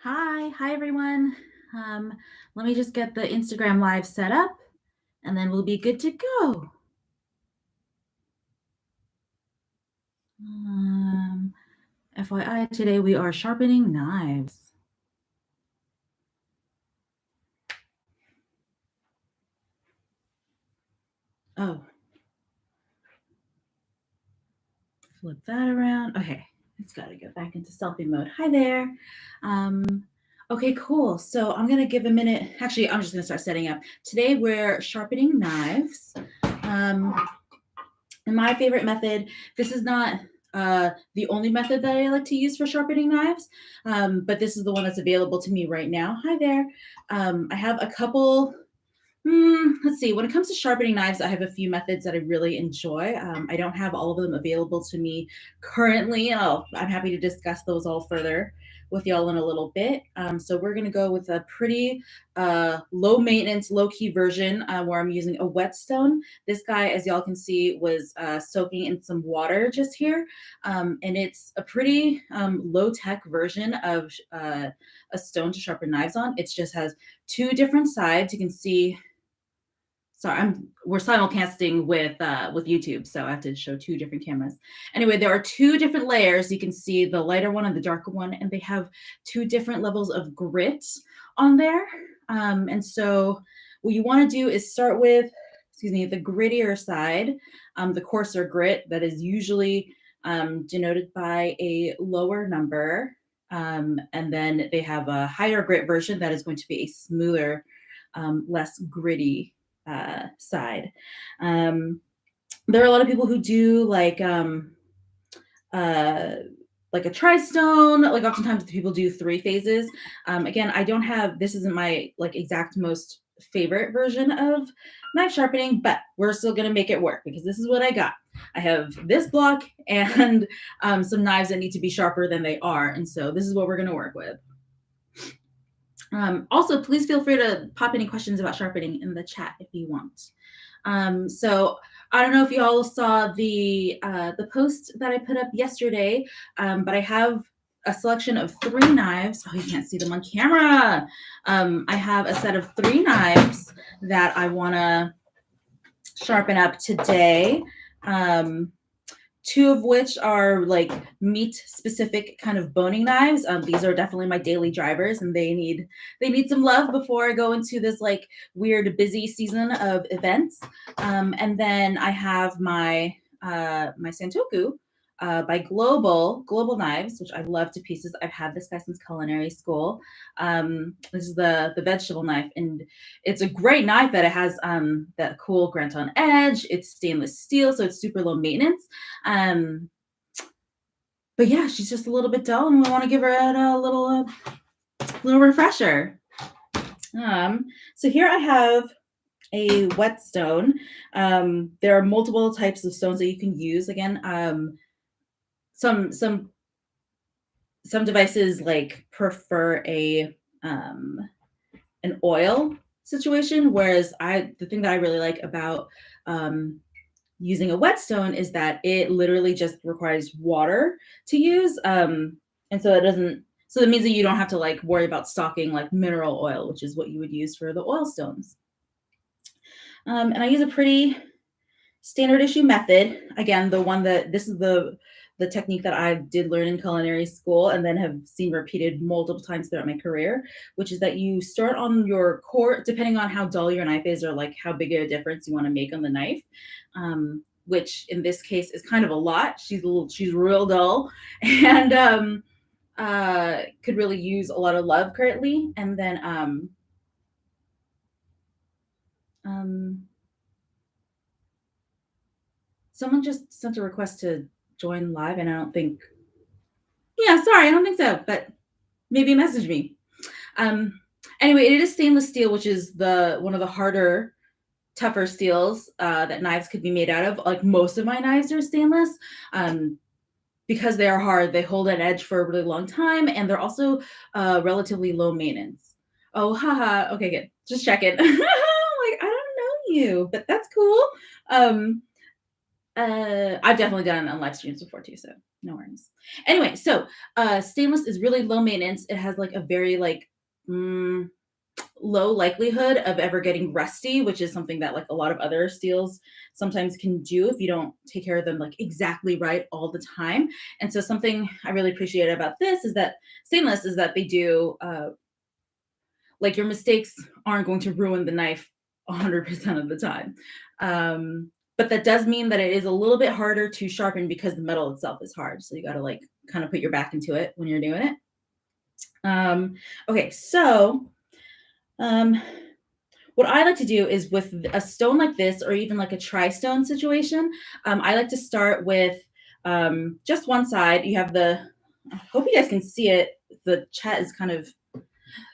Hi everyone. Um, Let me just get the Instagram live set up and then we'll be good to go. Um, FYI, today we are sharpening knives. Oh, flip that around. Okay, it's got to go back into selfie mode. Hi there. Okay, cool. So I'm going to give a minute. Actually, I'm just going to start setting up. Today we're sharpening knives. Um, And my favorite method, this is not the only method that I like to use for sharpening knives, but this is the one that's available to me right now. Hi there. I have a couple. Let's see. When it comes to sharpening knives, I have a few methods that I really enjoy. I don't have all of them available to me currently. I'm happy to discuss those all further with y'all in a little bit. So we're going to go with a pretty low maintenance, low key version where I'm using a whetstone. This guy, as y'all can see, was soaking in some water just here. And it's a pretty low tech version of a stone to sharpen knives on. It just has two different sides. You can see. Sorry, we're simulcasting with YouTube, so I have to show two different cameras. Anyway, there are two different layers. You can see the lighter one and the darker one, and they have two different levels of grit on there. And so what you want to do is start with, excuse me, the grittier side, the coarser grit that is usually denoted by a lower number. And then they have a higher grit version that is going to be a smoother, less gritty side. Um, there are a lot of people who do uh, like a tri-stone. Like oftentimes people do three phases. Again, I don't have, this isn't my like exact most favorite version of knife sharpening, but we're still going to make it work because this is what I got. I have this block and some knives that need to be sharper than they are. And so this is what we're going to work with. Also, please feel free to pop any questions about sharpening in the chat if you want. So I don't know if you all saw the post that I put up yesterday, but I have a selection of 3 knives. Oh, you can't see them on camera. I have a set of 3 knives that I want to sharpen up today. 2 of which are like meat specific kind of boning knives. These are definitely my daily drivers and they need some love before I go into this like weird busy season of events. And then I have my my Santoku by Global Knives, which I love to pieces. I've had this guy since culinary school. This is the vegetable knife, and it's a great knife that it has that cool Granton edge. It's stainless steel, so it's super low maintenance. But yeah, she's just a little bit dull, and we want to give her a little refresher. So here I have a whetstone. There are multiple types of stones that you can use. Again, some devices like prefer an oil situation, whereas the thing that I really like about using a whetstone is that it literally just requires water to use, and so that means that you don't have to like worry about stocking like mineral oil, which is what you would use for the oil stones. And I use a pretty standard issue method. Again, this is the technique that I did learn in culinary school and then have seen repeated multiple times throughout my career, which is that you start on your core, depending on how dull your knife is or like how big of a difference you want to make on the knife, which in this case is kind of a lot. She's real dull and could really use a lot of love currently. And then someone just sent a request to join live, and I don't think. Yeah, sorry, I don't think so, but maybe message me. Anyway, it is stainless steel, which is one of the harder, tougher steels that knives could be made out of. Like most of my knives are stainless. Because they are hard, they hold an edge for a really long time, and they're also relatively low maintenance. Oh, haha. Okay, good. Just checking. Like, I don't know you, but that's cool. I've definitely done it on live streams before too, so no worries. Anyway, so stainless is really low maintenance. It has like a very like mm, low likelihood of ever getting rusty, which is something that like a lot of other steels sometimes can do if you don't take care of them like exactly right all the time. And so something I really appreciate about this is that stainless is that they do like your mistakes aren't going to ruin the knife 100% of the time. But that does mean that it is a little bit harder to sharpen because the metal itself is hard. So you got to like kind of put your back into it when you're doing it. Okay, so um, what I like to do is with a stone like this, or even like a tri-stone situation, I like to start with just one side. You have I hope you guys can see it. The chat is kind of,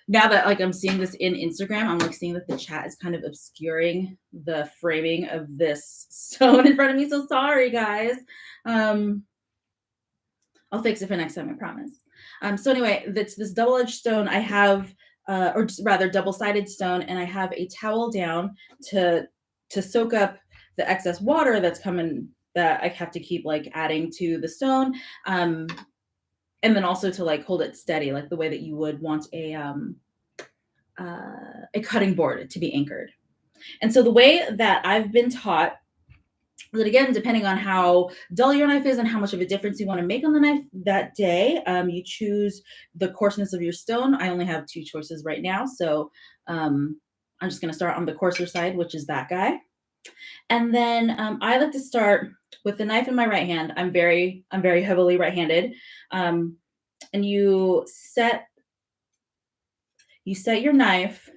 now that like I'm seeing this in Instagram, I'm like seeing that the chat is kind of obscuring the framing of this stone in front of me. So sorry, guys. I'll fix it for next time, I promise. So anyway, this double-edged stone I have, or rather double-sided stone, and I have a towel down to soak up the excess water that's coming that I have to keep like adding to the stone, and then also to like hold it steady, like the way that you would want a cutting board to be anchored. And so the way that I've been taught that, again, depending on how dull your knife is and how much of a difference you want to make on the knife that day, you choose the coarseness of your stone. I only have two choices right now, so I'm just going to start on the coarser side, which is that guy. And then I like to start with the knife in my right hand. I'm very heavily right-handed, and you set your knife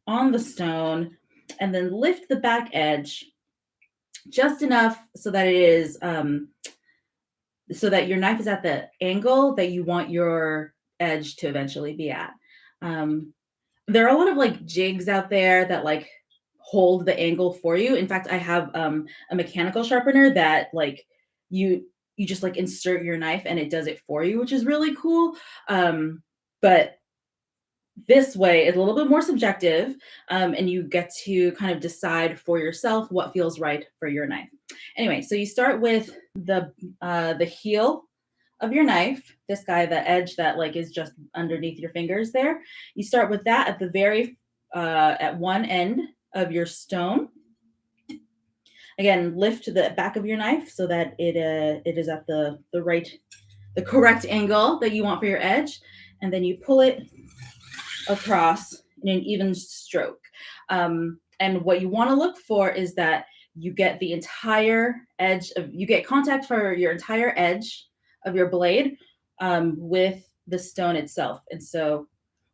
on the stone and then lift the back edge just enough so that it is so that your knife is at the angle that you want your edge to eventually be at. There are a lot of like jigs out there that like hold the angle for you. In fact, I have a mechanical sharpener that like you just like insert your knife and it does it for you, which is really cool. But this way is a little bit more subjective, and you get to kind of decide for yourself what feels right for your knife. Anyway, so you start with the heel of your knife, this guy, the edge that like is just underneath your fingers there. You start with that at the very at one end of your stone. Again, lift the back of your knife so that it is at the correct angle that you want for your edge, and then you pull it across in an even stroke. And what you want to look for is that you get the entire edge of, you get contact for your entire edge of your blade with the stone itself. And so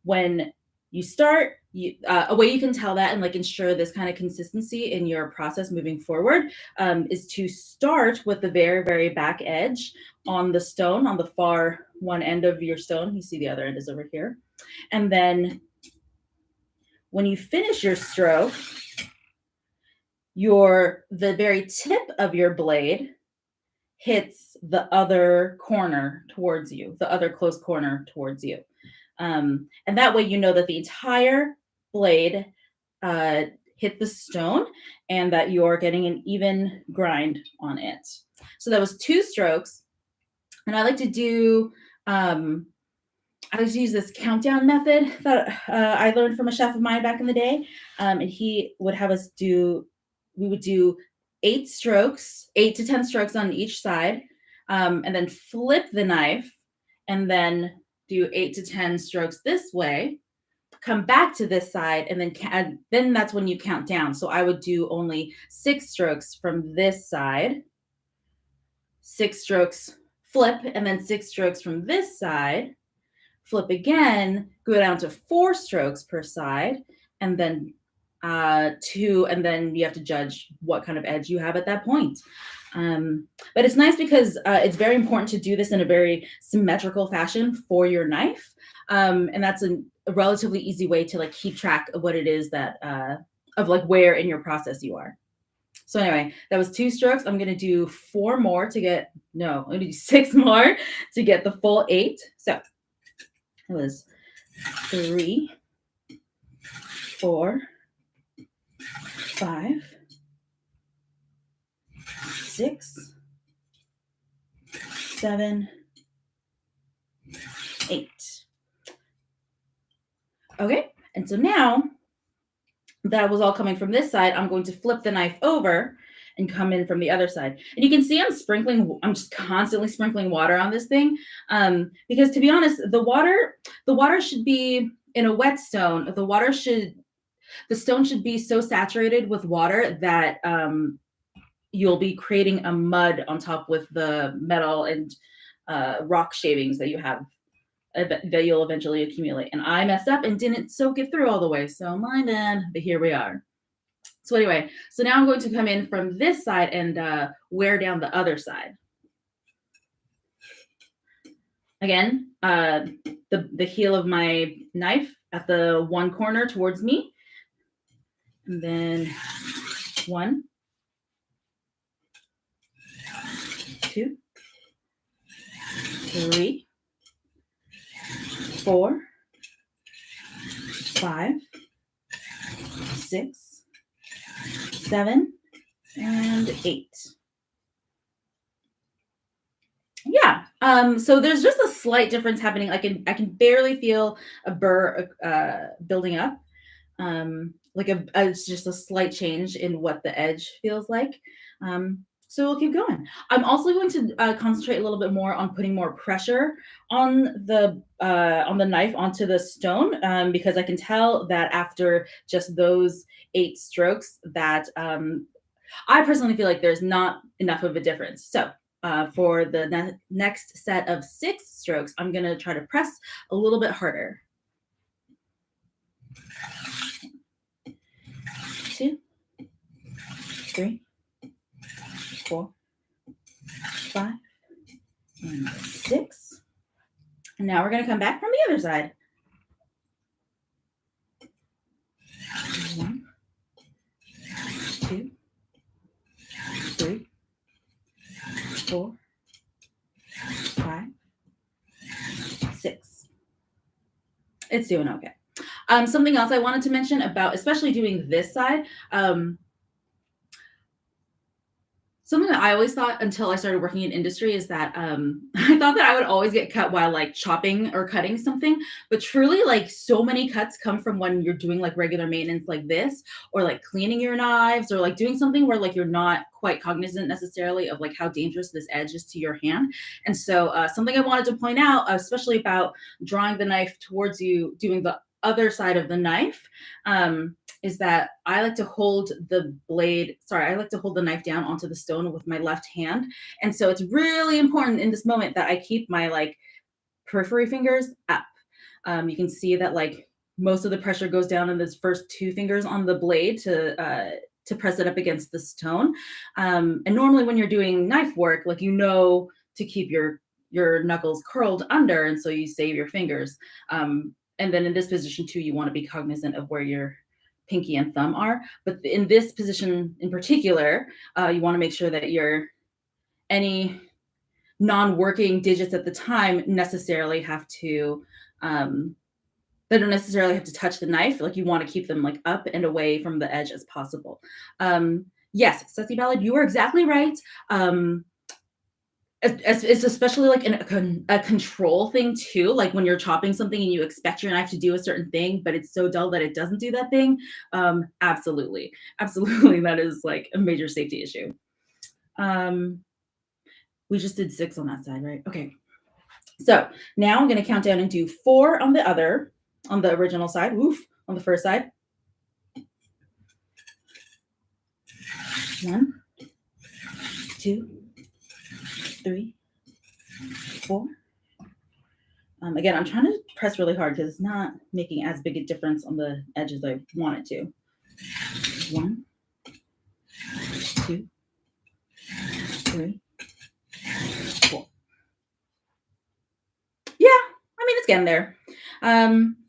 when you start, a way you can tell that and like ensure this kind of consistency in your process moving forward is to start with the very, very back edge on the stone, on the far one end of your stone. You see the other end is over here. And then when you finish your stroke, the very tip of your blade hits the other corner towards you, the other close corner towards you. And that way you know that the entire blade hit the stone and that you're getting an even grind on it. So that was 2 strokes. And I like to do I like to use this countdown method that I learned from a chef of mine back in the day. And he would have us we would do 8 strokes, 8 to 10 strokes on each side, and then flip the knife and then do 8 to 10 strokes this way, come back to this side, and then that's when you count down. So I would do only 6 strokes from this side, 6 strokes flip, and then 6 strokes from this side, flip again, go down to 4 strokes per side, and then 2, and then you have to judge what kind of edge you have at that point. But it's nice because it's very important to do this in a very symmetrical fashion for your knife. And that's a relatively easy way to like keep track of what it is that of like where in your process you are. So anyway, that was 2 strokes. I'm going to do 4 more to get, no, I'm going to do 6 more to get the full 8. So it was 3, 4, 5, 6, 7, 8. Okay, and so now that was all coming from this side, I'm going to flip the knife over and come in from the other side. And you can see I'm just constantly sprinkling water on this thing. Because to be honest, the water should be in a whetstone. The stone should be so saturated with water that you'll be creating a mud on top with the metal and rock shavings that you have that you'll eventually accumulate. And I messed up and didn't soak it through all the way. So my bad, but here we are. So anyway, so now I'm going to come in from this side and wear down the other side. Again, the heel of my knife at the one corner towards me. And then 1, 2, 3, 4, 5, 6, 7, and 8. Yeah. So there's just a slight difference happening. I can barely feel a burr building up. It's just a slight change in what the edge feels like. So we'll keep going. I'm also going to concentrate a little bit more on putting more pressure on the knife onto the stone because I can tell that after just those 8 strokes that I personally feel like there's not enough of a difference. So for the next set of 6 strokes, I'm going to try to press a little bit harder. 2, 3, 4, 5, and 6. And now we're going to come back from the other side. 1, 2, 3, 4, 5, 6. It's doing okay. Something else I wanted to mention about, especially doing this side, something that I always thought until I started working in industry is that I thought that I would always get cut while like chopping or cutting something, but truly like so many cuts come from when you're doing like regular maintenance like this, or like cleaning your knives, or like doing something where like you're not quite cognizant necessarily of like how dangerous this edge is to your hand. And so something I wanted to point out, especially about drawing the knife towards you, doing the other side of the knife, is that I like to hold the knife down onto the stone with my left hand. And so it's really important in this moment that I keep my like periphery fingers up. You can see that like most of the pressure goes down in this first 2 fingers on the blade to press it up against the stone. And normally when you're doing knife work, like, to keep your knuckles curled under. And so you save your fingers. And then in this position too, you want to be cognizant of where your pinky and thumb are. But in this position in particular, you want to make sure that any non-working digits at the time they don't necessarily have to touch the knife. Like, you want to keep them like up and away from the edge as possible. Yes, Sussy Ballad, you are exactly right. It's especially like a control thing too. Like when you're chopping something and you expect your knife to do a certain thing, but it's so dull that it doesn't do that thing. Absolutely, that is like a major safety issue. We just did 6 on that side, right? Okay. So now I'm going to count down and do 4 on the original side. Oof, on the first side. 1, 2, 3, 4. Again, I'm trying to press really hard because it's not making as big a difference on the edge as I want it to. 1, 2, 3, 4. Yeah, I mean, it's getting there.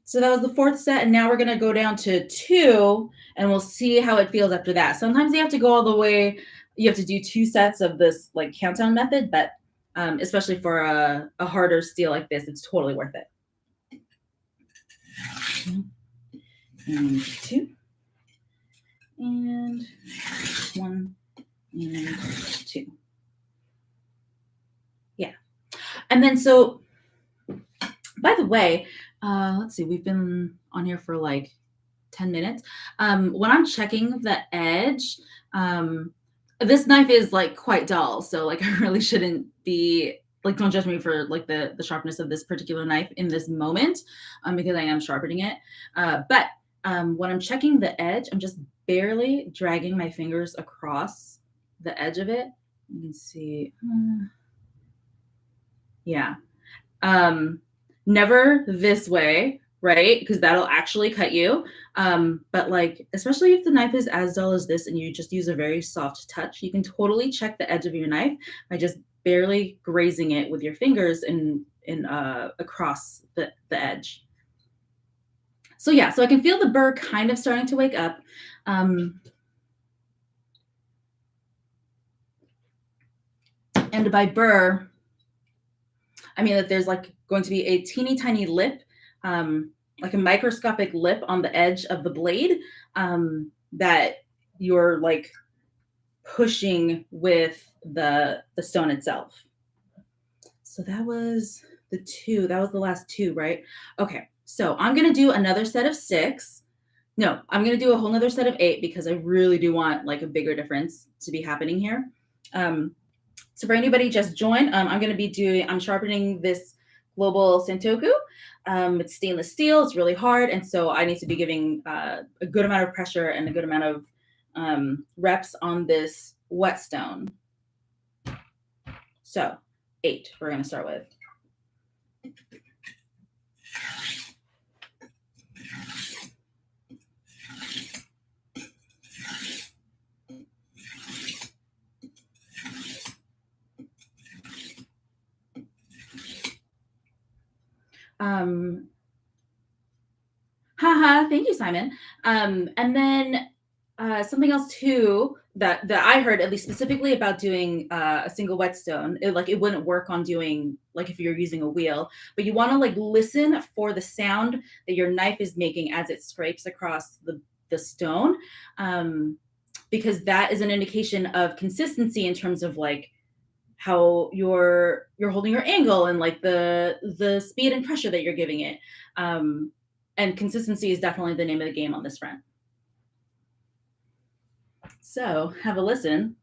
So that was the 4th set, and now we're going to go down to 2, and we'll see how it feels after that. Sometimes you have to go all the way. You have to do 2 sets of this like countdown method, but especially for a harder steel like this, it's totally worth it. 1 and 2, and 1, and 2. Yeah. And then, so by the way, let's see, we've been on here for like 10 minutes. When I'm checking the edge, this knife is like quite dull. So like I really shouldn't be like, don't judge me for like the sharpness of this particular knife in this moment, because I am sharpening it. But when I'm checking the edge, I'm just barely dragging my fingers across the edge of it. You can see, yeah. Never this way, right? Because that'll actually cut you. But like, especially if the knife is as dull as this and you just use a very soft touch, you can totally check the edge of your knife by just barely grazing it with your fingers and across the edge. So yeah, so I can feel the burr kind of starting to wake up. And by burr, I mean that there's like going to be a teeny tiny lip, like a microscopic lip on the edge of the blade, that you're like pushing with the stone itself. So that was the 2. That was the last 2, right? Okay, so I'm gonna do another set of 6. No, I'm gonna do a whole nother set of 8 because I really do want like a bigger difference to be happening here. So for anybody just joined, I'm sharpening this Global Santoku. It's stainless steel, it's really hard. And so I need to be giving a good amount of pressure and a good amount of reps on this whetstone. So 8, we're gonna start with. Thank you, Simon. And then something else too that I heard, at least specifically about doing a single whetstone, it wouldn't work on doing like if you're using a wheel, but you want to like listen for the sound that your knife is making as it scrapes across the stone, because that is an indication of consistency in terms of like how you're holding your angle and like the speed and pressure that you're giving it. And consistency is definitely the name of the game on this front. So have a listen.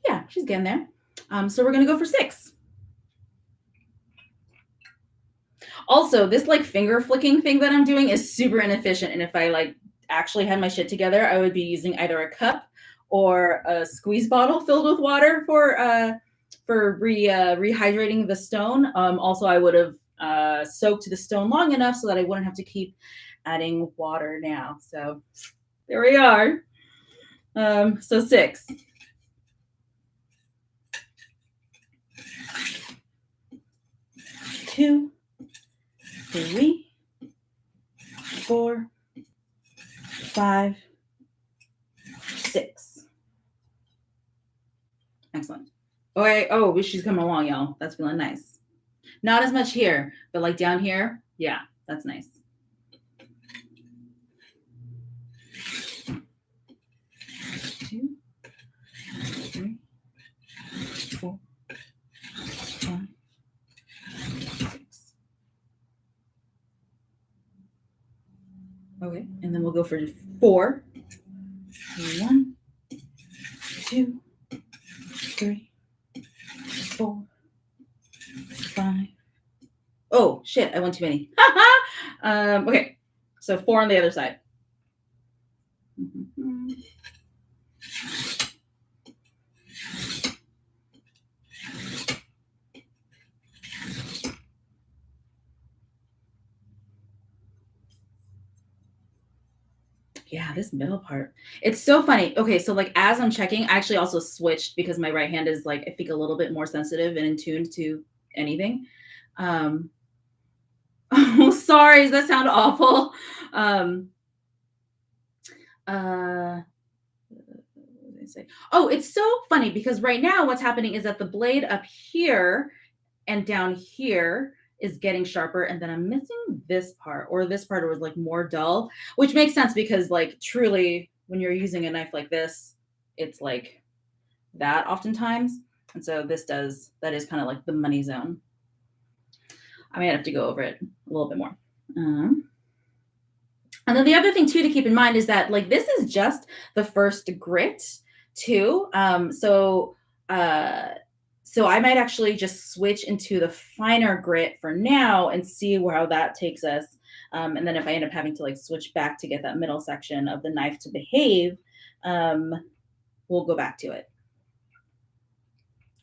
Yeah, she's getting there. So we're gonna go for 6. Also, this like finger flicking thing that I'm doing is super inefficient. And if I like actually had my shit together, I would be using either a cup or a squeeze bottle filled with water for rehydrating the stone. Also, I would have soaked the stone long enough so that I wouldn't have to keep adding water now. So there we are. So 6. 2, 3, 4, 5, 6. Excellent. Okay. Oh, she's coming along, y'all. That's feeling nice. Not as much here, but like down here, yeah, that's nice. 2, 3, 4, 5, 6. Okay, and then we'll go for 4. 1, 2, 3, 4, 5. Oh shit! I went too many. Okay, so 4 on the other side. Yeah, this middle part. It's so funny. Okay, so like as I'm checking, I actually also switched because my right hand is like I think a little bit more sensitive and in tune to anything. Oh, sorry, does that sound awful? Um, uh, what did I say? Oh, it's so funny because right now what's happening is that the blade up here and down here is getting sharper, and then I'm missing this part, or this part was like more dull, which makes sense because like truly when you're using a knife like this, it's like that oftentimes. And so that is kind of like the money zone. I might have to go over it a little bit more. And then the other thing too to keep in mind is that like this is just the first grit too. So I might actually just switch into the finer grit for now and see how that takes us. And then if I end up having to like switch back to get that middle section of the knife to behave, we'll go back to it.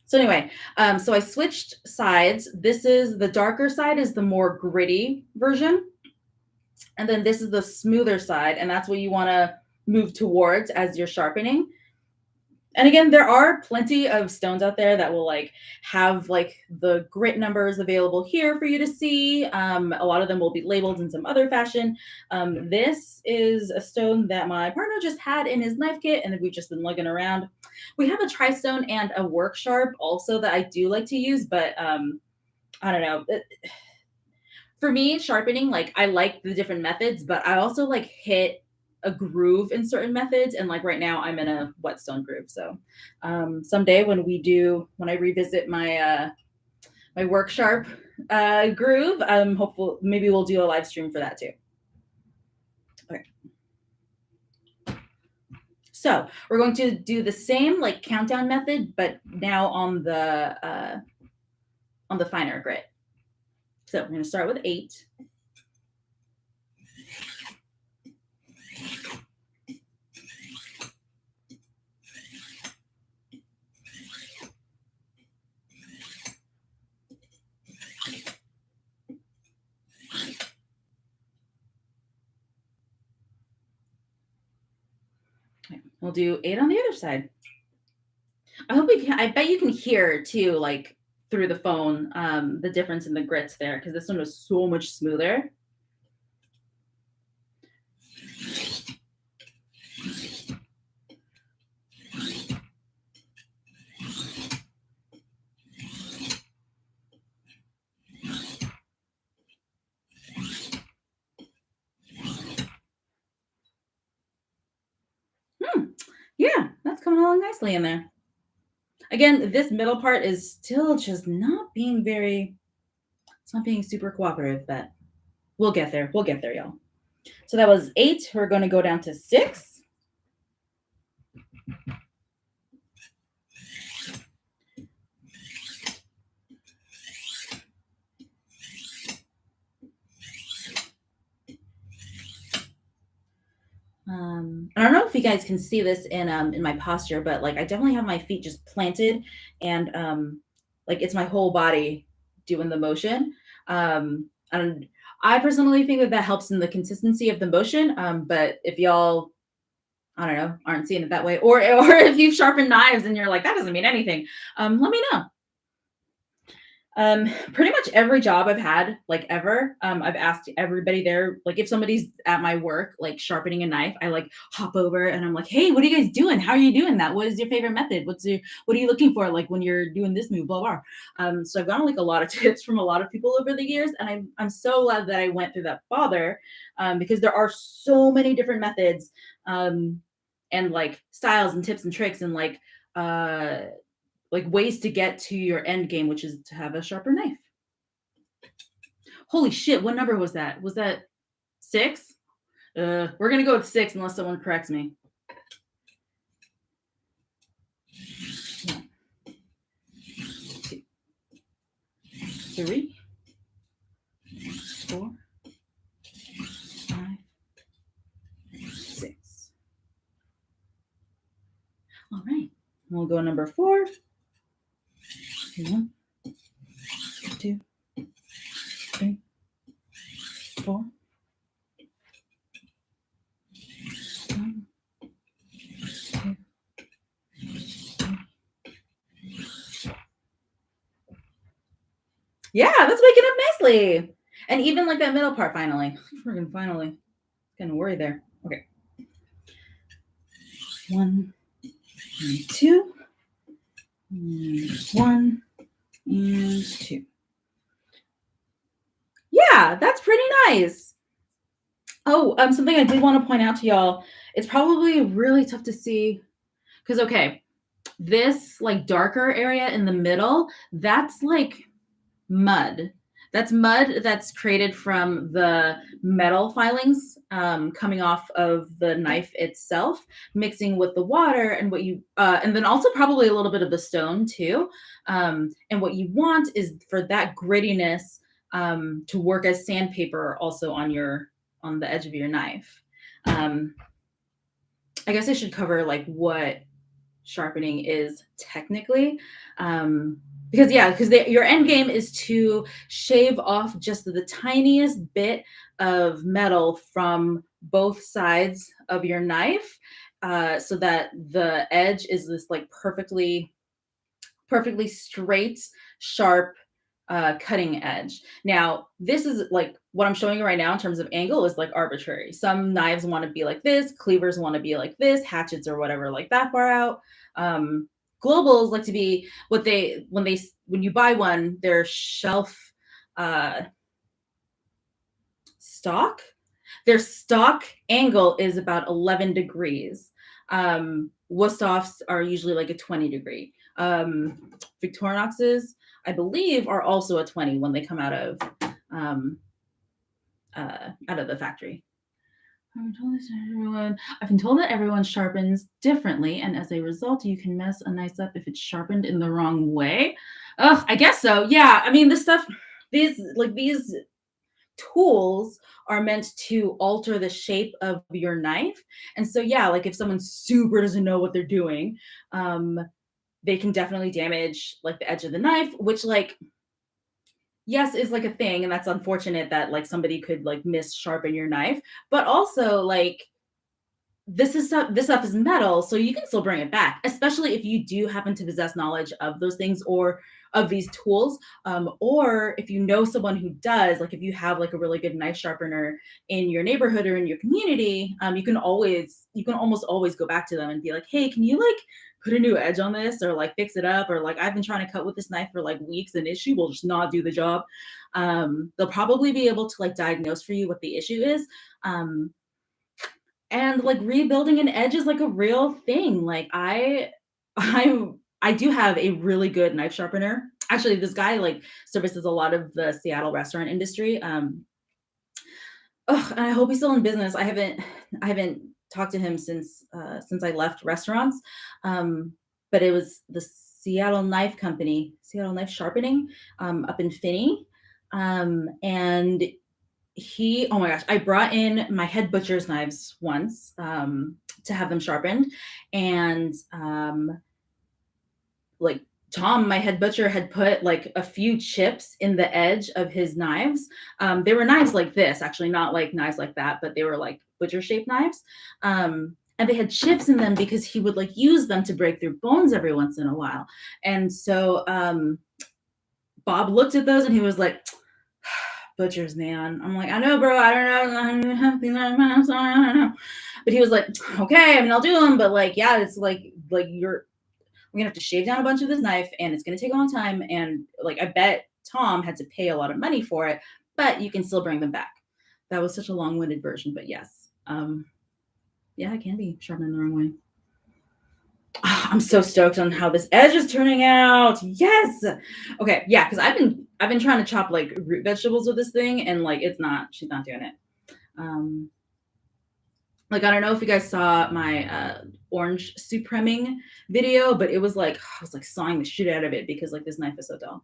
So anyway, so I switched sides. This is the darker side is the more gritty version. And then this is the smoother side, and that's what you want to move towards as you're sharpening. And again, there are plenty of stones out there that will like have like the grit numbers available here for you to see. A lot of them will be labeled in some other fashion. This is a stone that my partner just had in his knife kit, and then we've just been lugging around. We have a tri-stone and a work sharp also that I do like to use, but I don't know. For me, sharpening, like I like the different methods, but I also like hit a groove in certain methods. And like right now I'm in a whetstone groove. So someday when I revisit my my work sharp groove, hopeful maybe we'll do a live stream for that too. Okay. So we're going to do the same like countdown method, but now on the finer grit. So we're going to start with 8. We'll do 8 on the other side. I bet you can hear too, like through the phone, the difference in the grits there, because this one was so much smoother. Yeah, that's coming along nicely in there. Again, this middle part is still just not being it's not being super cooperative, but we'll get there. We'll get there, y'all. So that was 8. We're going to go down to 6. I don't know if you guys can see this in my posture, but like I definitely have my feet just planted, and like it's my whole body doing the motion. And I personally think that that helps in the consistency of the motion. But if y'all, I don't know, aren't seeing it that way, or if you've sharpened knives and you're like that doesn't mean anything, let me know. Pretty much every job I've had, like ever, I've asked everybody there, like if somebody's at my work, like sharpening a knife, I like hop over and I'm like, hey, what are you guys doing? How are you doing that? What is your favorite method? What are you looking for? Like when you're doing this move, blah, blah. So I've gotten like a lot of tips from a lot of people over the years. And I'm so glad that I went through that bother, because there are so many different methods, and like styles and tips and tricks and like ways to get to your end game, which is to have a sharper knife. Holy shit, what number was that? Was that 6? We're gonna go with 6 unless someone corrects me. 1, 2, 3, 4, 5, 6. All right, we'll go number 4. 1, 2, 3, 4. 1, 2, 3. Yeah, that's waking up nicely. And even like that middle part, finally. Freaking finally. Getting worried there. Okay. 1 and 2. And 1 and 2. Yeah, that's pretty nice. Oh, something I did want to point out to y'all. It's probably really tough to see because, okay, this like darker area in the middle, that's like mud. That's mud that's created from the metal filings coming off of the knife itself, mixing with the water and what you, and then also probably a little bit of the stone too. And what you want is for that grittiness to work as sandpaper also on the edge of your knife. I guess I should cover like what sharpening is technically. Because your end game is to shave off just the tiniest bit of metal from both sides of your knife, so that the edge is this like perfectly straight, sharp, cutting edge. Now, this is like what I'm showing you right now in terms of angle is like arbitrary. Some knives want to be like this, cleavers want to be like this, hatchets or whatever like that far out. Globals like to be when you buy one, their shelf stock, their stock angle is about 11 degrees. Wusthoffs are usually like a 20 degree. Victorinoxes, I believe, are also a 20 when they come out of the factory. I've been told that everyone sharpens differently, and as a result, you can mess a knife up if it's sharpened in the wrong way. Ugh, I guess so. Yeah, I mean, these tools are meant to alter the shape of your knife, and so yeah, like if someone super doesn't know what they're doing, they can definitely damage like the edge of the knife, which like yes is like a thing, and that's unfortunate that like somebody could like miss sharpen your knife, but also like this stuff is metal, so you can still bring it back, especially if you do happen to possess knowledge of those things or of these tools, or if you know someone who does, like if you have like a really good knife sharpener in your neighborhood or in your community, you can almost always go back to them and be like, hey, can you like put a new edge on this or like fix it up, or like I've been trying to cut with this knife for like weeks and issue will just not do the job. They'll probably be able to like diagnose for you what the issue is. And like rebuilding an edge is like a real thing. Like I do have a really good knife sharpener. Actually, this guy like services a lot of the Seattle restaurant industry. And I hope he's still in business. I haven't talked to him since I left restaurants. But it was the Seattle Knife Company, Seattle Knife Sharpening, up in Finney. And oh my gosh, I brought in my head butcher's knives once to have them sharpened. And like Tom, my head butcher, had put like a few chips in the edge of his knives. They were knives like this, actually, not like knives like that, but they were like butcher shaped knives. And they had chips in them because he would like use them to break through bones every once in a while. And so Bob looked at those and he was like, butchers, man. I'm like, I know, bro. I don't know. I'm sorry. I don't know. But he was like, okay, I mean, I'll do them. But like, yeah, it's like we're gonna have to shave down a bunch of this knife, and it's gonna take a long time. And like, I bet Tom had to pay a lot of money for it, but you can still bring them back. That was such a long-winded version, but yes, yeah, it can be sharpened the wrong way. I'm so stoked on how this edge is turning out. Yes. Okay. Yeah. Cause I've been trying to chop like root vegetables with this thing, and like, she's not doing it. Like, I don't know if you guys saw my orange supreming video, but it was like, I was like sawing the shit out of it because like this knife is so dull.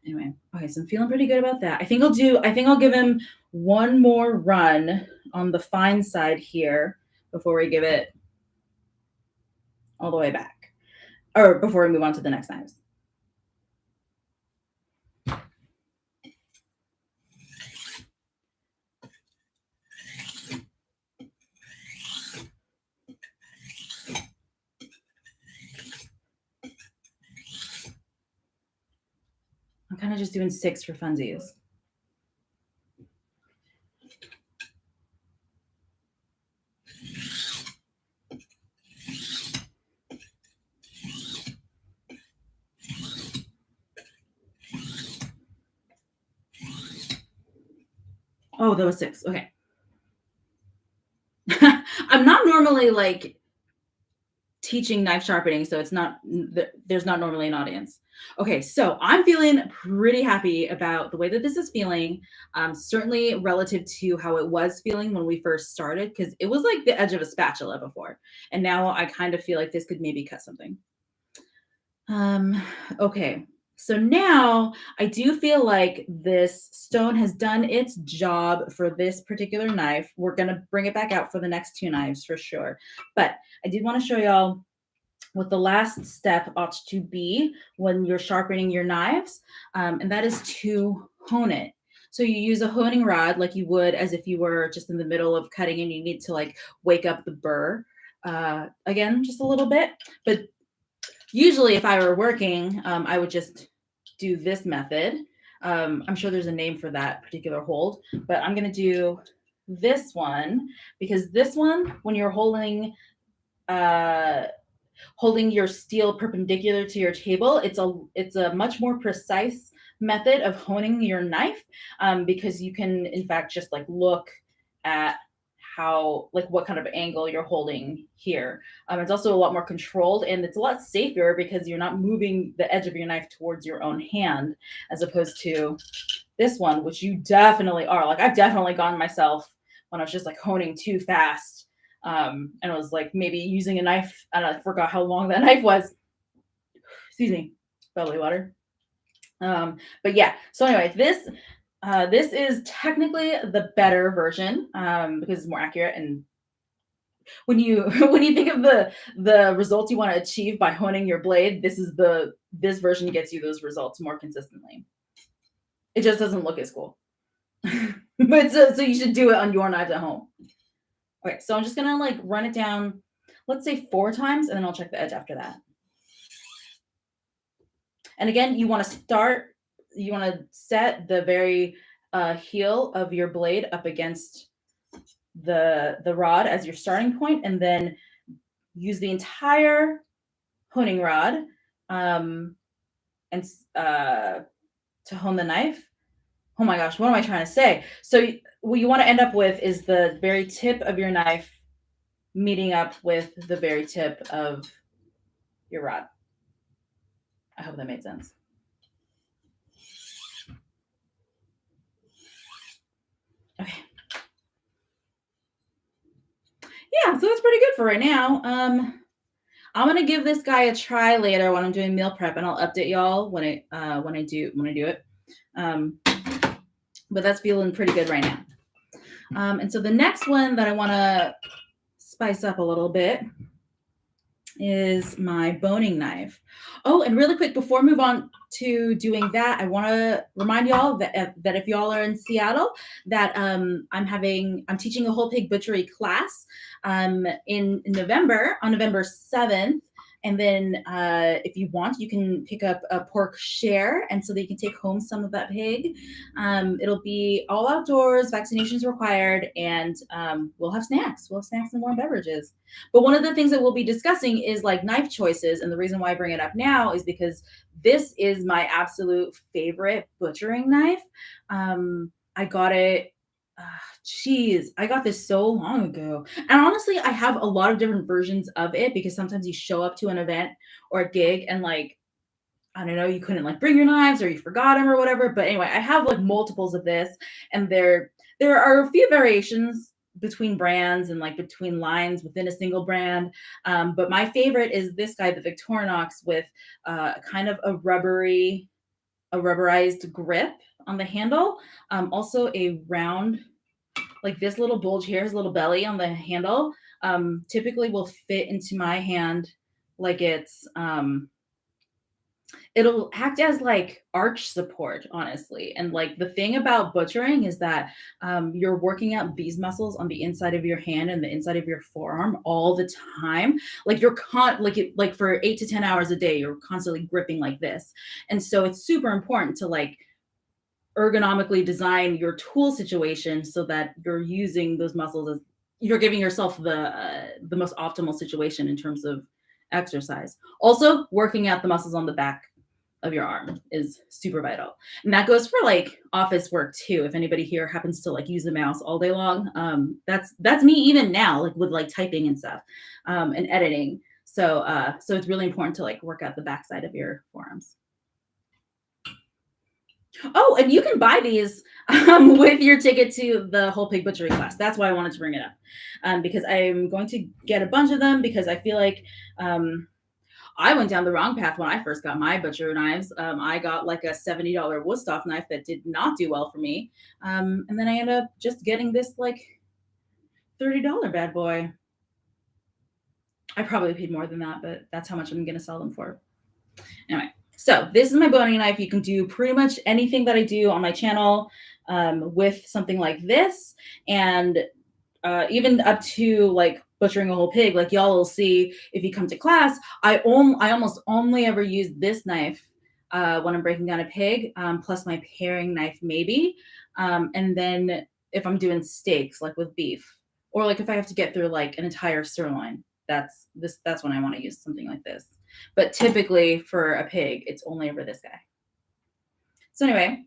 Anyway. Okay. So I'm feeling pretty good about that. I think I'll give him one more run on the fine side here before we give it all the way back, or before we move on to the next knives. I'm kind of just doing 6 for funsies. Oh, that was 6. Okay. I'm not normally like teaching knife sharpening, so it's not there's not normally an audience. Okay, so I'm feeling pretty happy about the way that this is feeling. Certainly relative to how it was feeling when we first started, because it was like the edge of a spatula before, and now I kind of feel like this could maybe cut something. Um, okay. So now I do feel like this stone has done its job for this particular knife. We're going to bring it back out for the next 2 knives for sure. But I did want to show y'all what the last step ought to be when you're sharpening your knives, and that is to hone it. So you use a honing rod like you would as if you were just in the middle of cutting and you need to like wake up the burr. Again, just a little bit. But usually, if I were working, I would just do this method. I'm sure there's a name for that particular hold, but I'm going to do this one because this one, when you're holding your steel perpendicular to your table, it's a much more precise method of honing your knife, because you can in fact just like look at how like what kind of angle you're holding here. It's also a lot more controlled and it's a lot safer because you're not moving the edge of your knife towards your own hand as opposed to this one, which you definitely are. Like I've definitely gone myself when I was just like honing too fast, and I was like maybe using a knife. I forgot how long that knife was. Excuse me, belly water. But yeah. So anyway, this is technically the better version, because it's more accurate. And when you when you think of the results you want to achieve by honing your blade, this version gets you those results more consistently. It just doesn't look as cool. But so you should do it on your knives at home. Okay, so I'm just gonna like run it down, let's say 4 times, and then I'll check the edge after that. And again, you want to set the very heel of your blade up against the rod as your starting point, and then use the entire honing rod, and to hone the knife. Oh my gosh, what am I trying to say? So what you want to end up with is the very tip of your knife meeting up with the very tip of your rod. I hope that made sense. Okay. Yeah, so that's pretty good for right now. I'm gonna give this guy a try later when I'm doing meal prep, and I'll update y'all when I do it. But that's feeling pretty good right now. And so the next one that I want to spice up a little bit is my boning knife. Oh, and really quick before I move on to doing that, I want to remind y'all that if y'all are in Seattle, that I'm teaching a whole pig butchery class in November, on November 7th. And then if you want, you can pick up a pork share, and so that you can take home some of that pig. It'll be all outdoors, vaccinations required, and we'll have snacks. We'll have snacks and warm beverages. But one of the things that we'll be discussing is like knife choices. And the reason why I bring it up now is because this is my absolute favorite butchering knife. I got it. I got this so long ago. And honestly, I have a lot of different versions of it because sometimes you show up to an event or a gig and like, I don't know, you couldn't like bring your knives or you forgot them or whatever. But anyway, I have like multiples of this, and there are a few variations between brands and like between lines within a single brand. But my favorite is this guy, the Victorinox, with kind of a rubberized grip on the handle. Also a round, like this little bulge here, his little belly on the handle, typically will fit into my hand like it'll act as like arch support, honestly. And like the thing about butchering is that you're working out these muscles on the inside of your hand and the inside of your forearm all the time. Like like for 8 to 10 hours a day, you're constantly gripping like this. And so it's super important to like ergonomically design your tool situation so that you're using those muscles as you're giving yourself the most optimal situation in terms of exercise. Also, working out the muscles on the back of your arm is super vital. And that goes for like office work too. If anybody here happens to like use the mouse all day long, that's me even now, like with like typing and stuff, and editing. So it's really important to like work out the backside of your forearms. Oh, and you can buy these with your ticket to the whole pig butchery class. That's why I wanted to bring it up, because I'm going to get a bunch of them because I feel like I went down the wrong path when I first got my butcher knives. I got like a $70 Woodstock knife that did not do well for me, and then I ended up just getting this like $30 bad boy. I probably paid more than that, but that's how much I'm going to sell them for. Anyway. So this is my boning knife. You can do pretty much anything that I do on my channel with something like this, and even up to like butchering a whole pig. Like y'all will see if you come to class, I almost only ever use this knife when I'm breaking down a pig, plus my paring knife maybe, and then if I'm doing steaks like with beef, or like if I have to get through like an entire sirloin, that's when I want to use something like this. But typically for a pig, it's only over this guy. So anyway,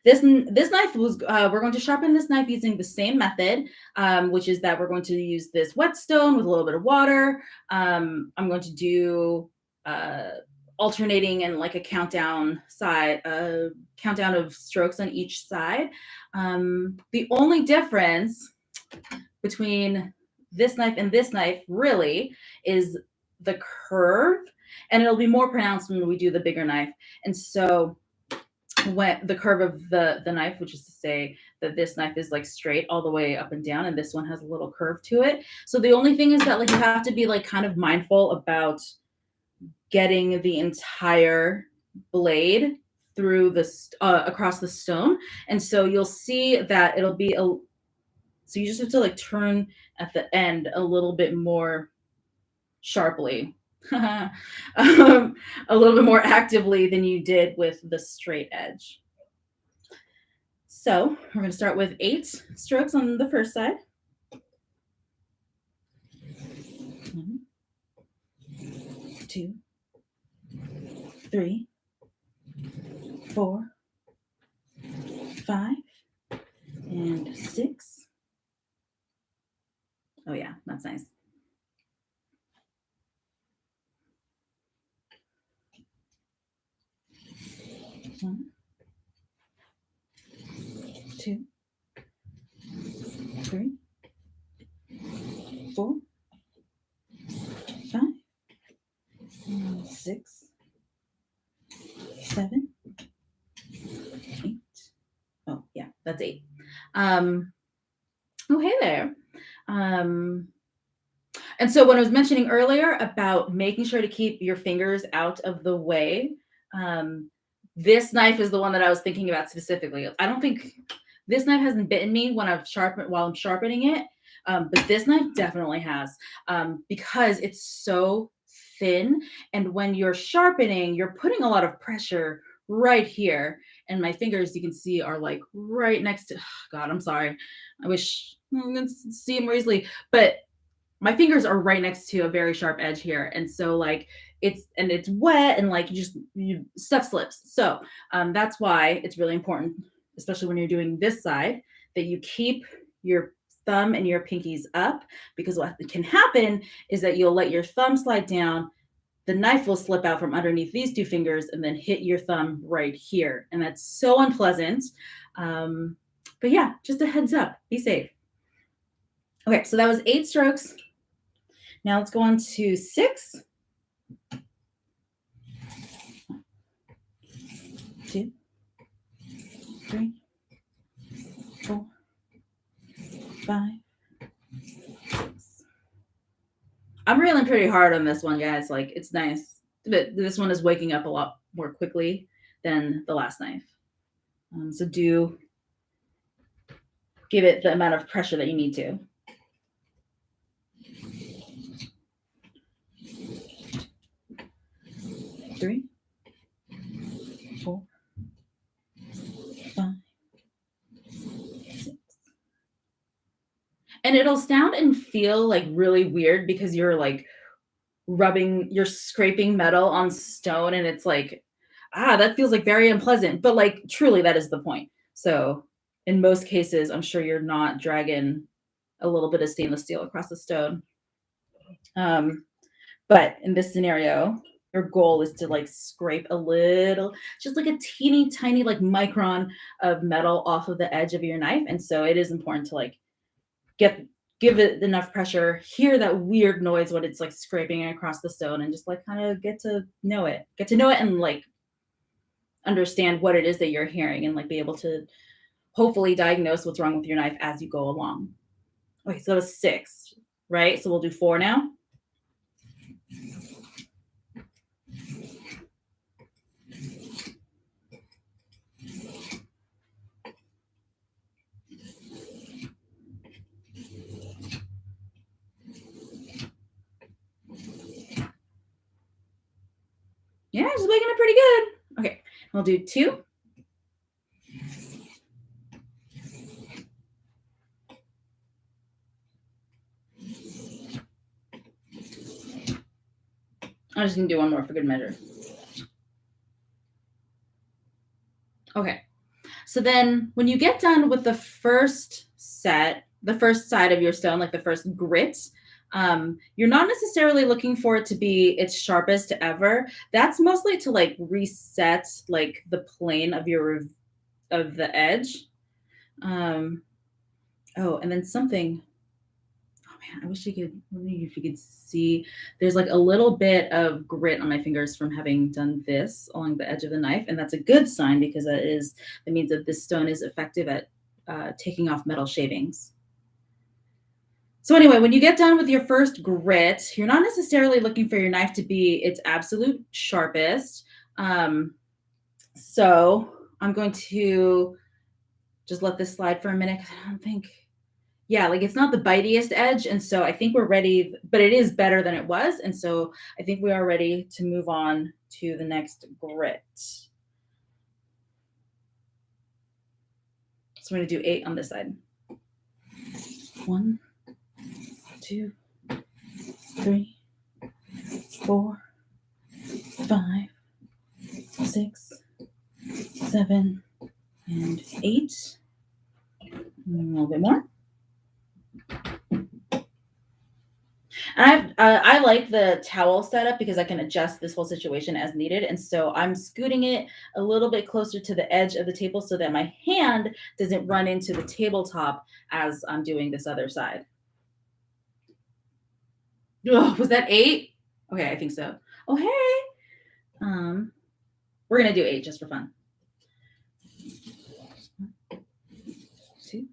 this knife was, we're going to sharpen this knife using the same method, which is that we're going to use this whetstone with a little bit of water. I'm going to do alternating and like a countdown of strokes on each side. The only difference between this knife and this knife really is the curve, and it'll be more pronounced when we do the bigger knife. And so when the curve of the knife, which is to say that this knife is like straight all the way up and down, and this one has a little curve to it. So the only thing is that like you have to be like kind of mindful about getting the entire blade through this across the stone. And so you'll see that it'll be so you just have to like turn at the end a little bit more sharply, a little bit more actively than you did with the straight edge. So we're going to start with 8 strokes on the first side. 1, 2, 3, 4, 5, and 6. Oh yeah, that's nice. 1, 2, 3, 4, 5, 6, 7, 8. Oh yeah, that's 8. Oh hey there. And so when I was mentioning earlier about making sure to keep your fingers out of the way, this knife is the one that I was thinking about specifically. I don't think this knife hasn't bitten me when while I'm sharpening it, but this knife definitely has, because it's so thin. And when you're sharpening, you're putting a lot of pressure right here. And my fingers, you can see, are like right next to, God, I'm sorry. I wish you could see them more easily, but my fingers are right next to a very sharp edge here. And so like it's wet, and like stuff slips. So that's why it's really important, especially when you're doing this side, that you keep your thumb and your pinkies up, because what can happen is that you'll let your thumb slide down, the knife will slip out from underneath these 2 fingers and then hit your thumb right here. And that's so unpleasant. But yeah, just a heads up, be safe. Okay, so that was 8 strokes. Now let's go on to 6. 2, 3, 4, 5, 6. I'm reeling pretty hard on this one, guys. Like, it's nice, but this one is waking up a lot more quickly than the last knife. So do give it the amount of pressure that you need to. 3, 4, 5, 6. And it'll sound and feel like really weird because you're like you're scraping metal on stone, and it's like, that feels like very unpleasant. But like truly, that is the point. So in most cases, I'm sure you're not dragging a little bit of stainless steel across the stone. But in this scenario, your goal is to like scrape a little, just like a teeny tiny like micron of metal off of the edge of your knife. And so it is important to like give it enough pressure, hear that weird noise when it's like scraping across the stone, and just like kind of get to know it, and like understand what it is that you're hearing, and like be able to hopefully diagnose what's wrong with your knife as you go along. Okay, so that was 6, right? So we'll do 4 now. Yeah, just making it pretty good. Okay, we'll do 2. I'm just gonna do 1 more for good measure. Okay, so then when you get done with the first set, the first side of your stone, like the first grit, you're not necessarily looking for it to be its sharpest ever. That's mostly to like reset like the plane of the edge. Oh, and then something. Oh man, I wish you could. Maybe if you could see, there's like a little bit of grit on my fingers from having done this along the edge of the knife, and that's a good sign because that means that this stone is effective at taking off metal shavings. So anyway, when you get done with your first grit, you're not necessarily looking for your knife to be its absolute sharpest. So I'm going to just let this slide for a minute because I don't think, yeah, like it's not the bitiest edge. And so I think we're ready, but it is better than it was. And so I think we are ready to move on to the next grit. So I'm going to do 8 on this side. 1, 2, 3, 4, 5, 6, 7, and 8. And a little bit more. And I like the towel setup because I can adjust this whole situation as needed. And so I'm scooting it a little bit closer to the edge of the table so that my hand doesn't run into the tabletop as I'm doing this other side. Oh, was that 8? Okay, I think so. Oh, hey. We're going to do 8 just for fun. 2,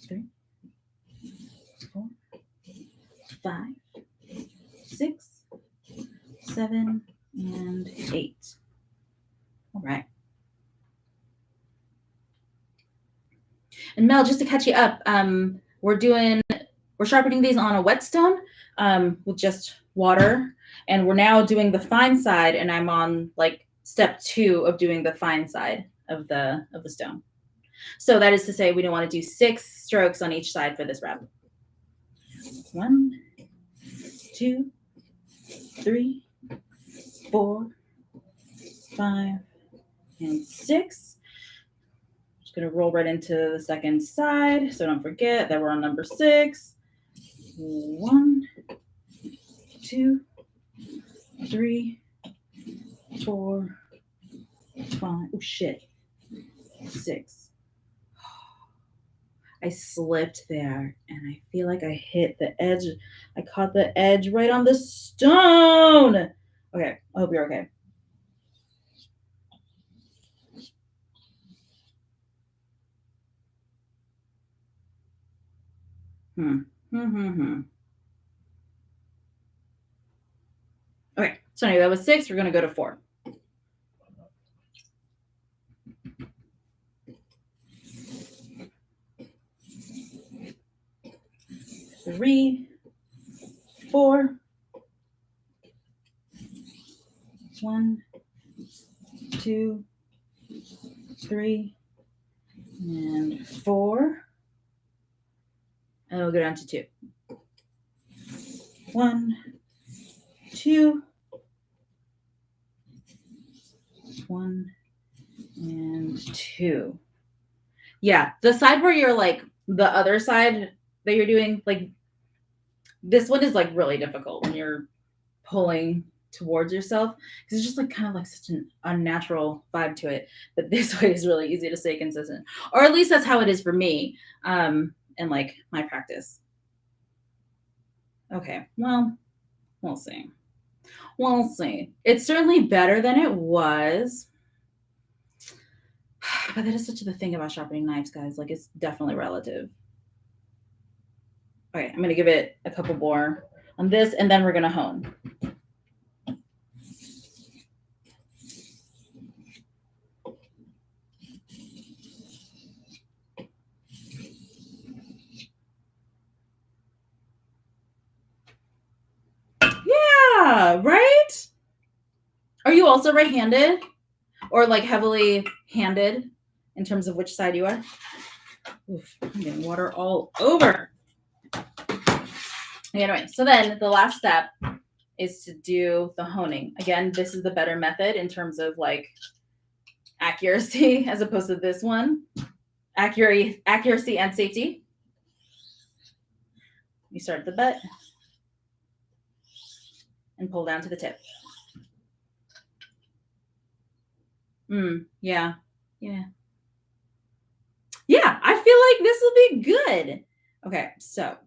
3, 4, 5, 6, 7, and 8. All right. And Mel, just to catch you up, we're sharpening these on a whetstone with just water, and we're now doing the fine side, and I'm on like step 2 of doing the fine side of the stone. So that is to say, we don't want to do 6 strokes on each side for this wrap. 1, 2, 3, 4, 5, and 6. Just gonna roll right into the second side, so don't forget that we're on number 6. 1, 2, 3, 4, 5. Oh shit. 6. I slipped there, and I feel like I hit the edge. I caught the edge right on the stone. Okay, I hope you're okay. Okay, so anyway, that was 6. We're going to go to 4. Three, 4. 1, 2, 3, and 4. And we'll go down to 2. 1, 2. 1 and 2. Yeah, the side where you're like the other side that you're doing, like this one is like really difficult when you're pulling towards yourself because it's just like kind of like such an unnatural vibe to it. But this way is really easy to stay consistent, or at least that's how it is for me, and like my practice. Okay, well, we'll see. We'll see. It's certainly better than it was. But that is such the thing about sharpening knives, guys. Like, it's definitely relative. Okay, I'm going to give it a couple more on this, and then we're going to hone. Yeah, right? Are you also right-handed? Or like heavily handed in terms of which side you are? Oof, I'm getting water all over. Anyway, so then the last step is to do the honing. Again, this is the better method in terms of like accuracy as opposed to this one. Accuracy and safety. You start at the butt and pull down to the tip. Yeah. Yeah, I feel like this will be good. Okay, so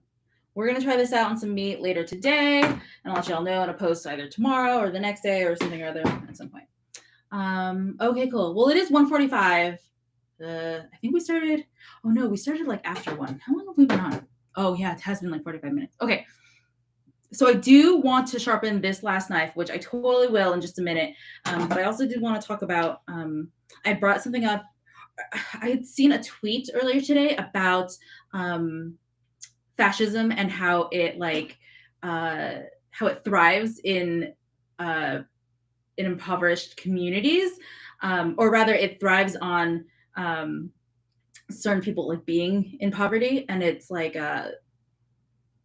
we're going to try this out on some meat later today, and I'll let y'all know in a post either tomorrow or the next day or something or other at some point. Okay, cool. Well, it is 1:45. I think we started. Oh no, we started like after 1. How long have we been on? Oh yeah, it has been like 45 minutes. Okay. So I do want to sharpen this last knife, which I totally will in just a minute. But I also did want to talk about, I brought something up. I had seen a tweet earlier today about fascism and how it thrives in impoverished communities, or rather, it thrives on certain people like being in poverty, and it's like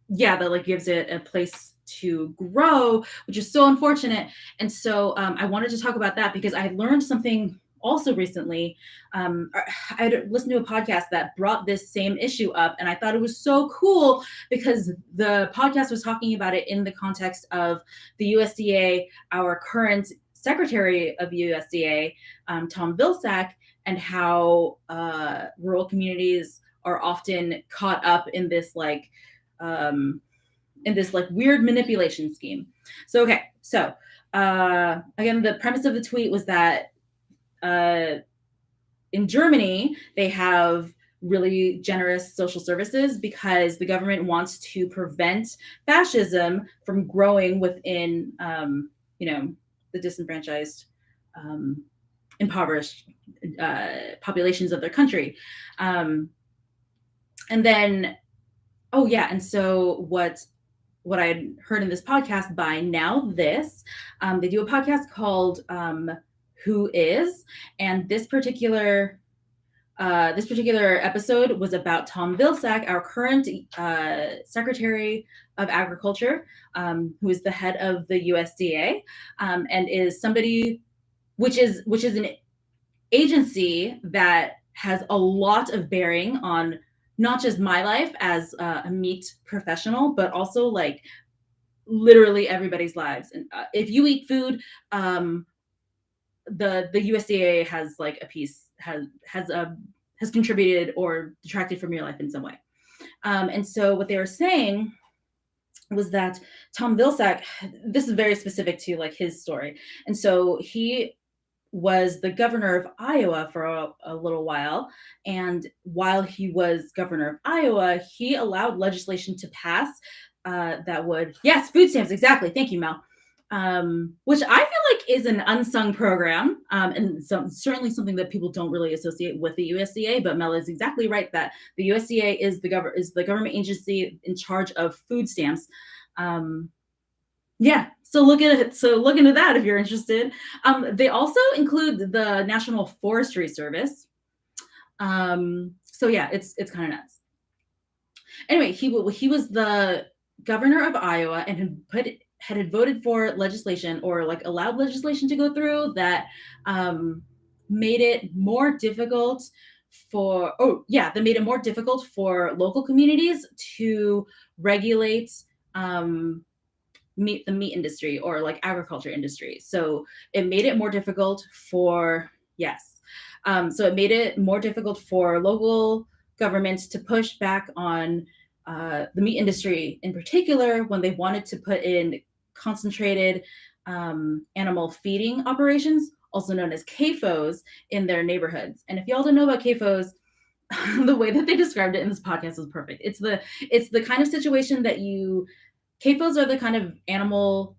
that like gives it a place to grow, which is so unfortunate. And so I wanted to talk about that because I learned something also recently. I had listened to a podcast that brought this same issue up, and I thought it was so cool because the podcast was talking about it in the context of the USDA, our current Secretary of USDA, Tom Vilsack, and how rural communities are often caught up in this weird manipulation scheme. So, okay. So, again, the premise of the tweet was that in Germany, they have really generous social services because the government wants to prevent fascism from growing within, the disenfranchised, impoverished populations of their country. And then, and so what I had heard in this podcast by Now This, they do a podcast called Who Is, and this particular episode was about Tom Vilsack, our current Secretary of Agriculture, who is the head of the USDA, and is somebody which is an agency that has a lot of bearing on not just my life as a meat professional, but also like literally everybody's lives. And if you eat food, the USDA has like a piece has contributed or detracted from your life in some way. And so what they were saying was that Tom Vilsack, this is very specific to like his story. And so he was the governor of Iowa for a little while. And while he was governor of Iowa, he allowed legislation to pass that would, yes, food stamps, exactly. Thank you, Mel. Which I feel like is an unsung program, and certainly something that people don't really associate with the USDA. But Mel is exactly right that the USDA is the government agency in charge of food stamps. So look at it. So look into that if you're interested. They also include the National Forestry Service. It's kind of nuts. Anyway, he was the governor of Iowa and had voted for legislation or like allowed legislation to go through that made it more difficult that made it more difficult for local communities to regulate the meat industry or like agriculture industry. So it made it more difficult for so it made it more difficult for local governments to push back on the meat industry in particular when they wanted to put in concentrated animal feeding operations, also known as CAFOs, in their neighborhoods. And if y'all don't know about CAFOs, the way that they described it in this podcast was perfect. It's the kind of situation that CAFOs are the kind of animal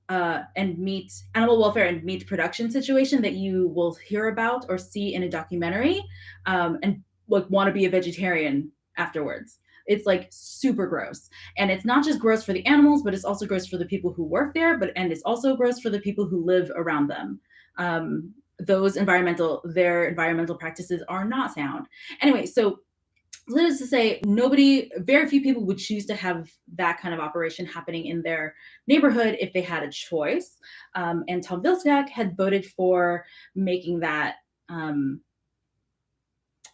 welfare and meat production situation that you will hear about or see in a documentary, and like want to be a vegetarian afterwards. It's like super gross, and it's not just gross for the animals, but it's also gross for the people who work there. And it's also gross for the people who live around them. Their environmental practices are not sound. Anyway, so needless to say, very few people would choose to have that kind of operation happening in their neighborhood if they had a choice. And Tom Vilsack had voted for making that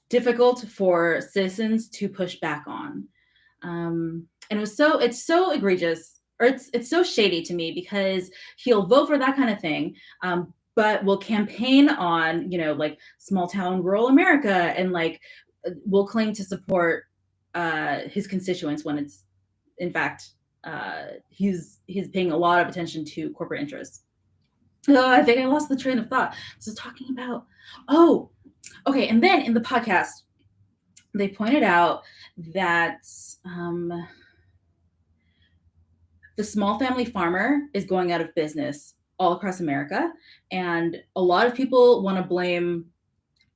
difficult for citizens to push back on. And it's so egregious, or it's so shady to me, because he'll vote for that kind of thing, but will campaign on, like small town rural America, and like will claim to support his constituents when it's in fact he's paying a lot of attention to corporate interests. Oh, I think I lost the train of thought. So talking about and then in the podcast they pointed out that the small family farmer is going out of business all across America, and a lot of people want to blame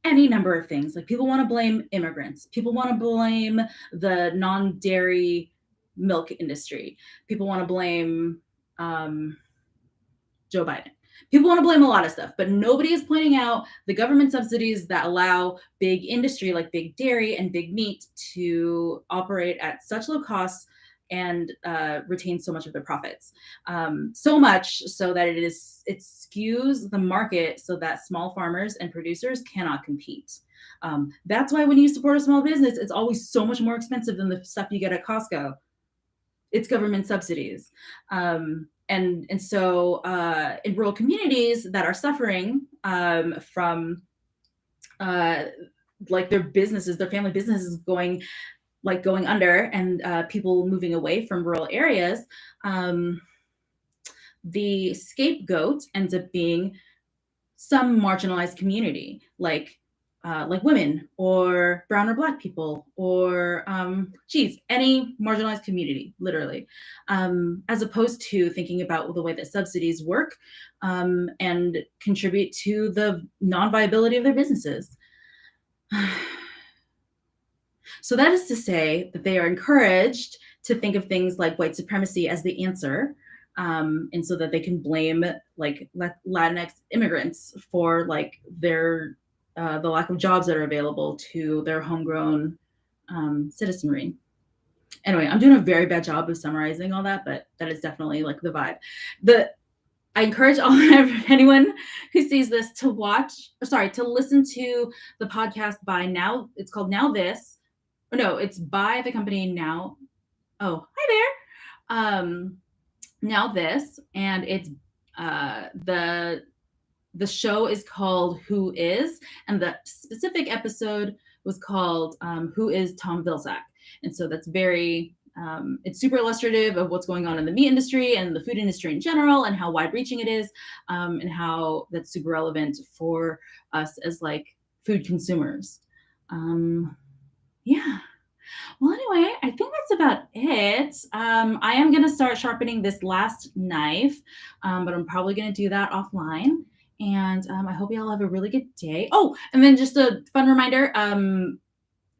any number of things. Like, people want to blame immigrants. People want to blame the non-dairy milk industry. People want to blame Joe Biden. People want to blame a lot of stuff, but nobody is pointing out the government subsidies that allow big industry like big dairy and big meat to operate at such low costs and retain so much of their profits. So much so that it skews the market so that small farmers and producers cannot compete. That's why when you support a small business, it's always so much more expensive than the stuff you get at Costco. It's government subsidies. And so in rural communities that are suffering from like their family businesses going under, and people moving away from rural areas, the scapegoat ends up being some marginalized community, like women or brown or black people, or any marginalized community, literally, as opposed to thinking about the way that subsidies work and contribute to the non-viability of their businesses. So that is to say that they are encouraged to think of things like white supremacy as the answer, and so that they can blame like Latinx immigrants for like their the lack of jobs that are available to their homegrown citizenry. Anyway, I'm doing a very bad job of summarizing all that, but that is definitely like the vibe. I encourage anyone who sees this to listen to the podcast by Now. It's called Now This. No, it's by the company Now. Oh, hi there. Now This, and it's the show is called Who Is, and the specific episode was called Who Is Tom Vilsack? And so that's very, it's super illustrative of what's going on in the meat industry and the food industry in general, and how wide-reaching it is, and how that's super relevant for us as like food consumers. Yeah. Well, anyway, I think that's about it. I am going to start sharpening this last knife, but I'm probably going to do that offline. And I hope you all have a really good day. Oh, and then just a fun reminder,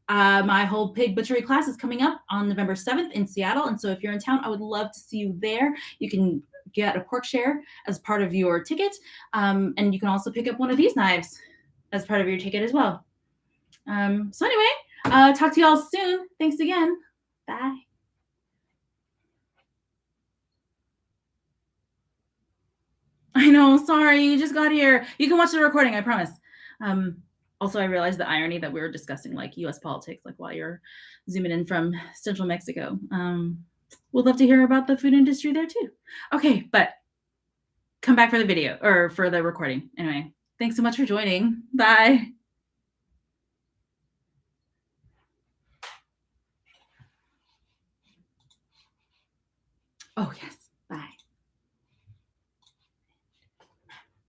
my whole pig butchery class is coming up on November 7th in Seattle. And so if you're in town, I would love to see you there. You can get a pork share as part of your ticket. And you can also pick up one of these knives as part of your ticket as well. So anyway, talk to you all soon. Thanks again. Bye. I know, sorry, you just got here. You can watch the recording, I promise. Um, Also, I realized the irony that we were discussing like US politics, like while you're zooming in from central Mexico. We'd love to hear about the food industry there too. Okay, but come back for the video or for the recording. Anyway, thanks so much for joining. Bye. Oh, yes.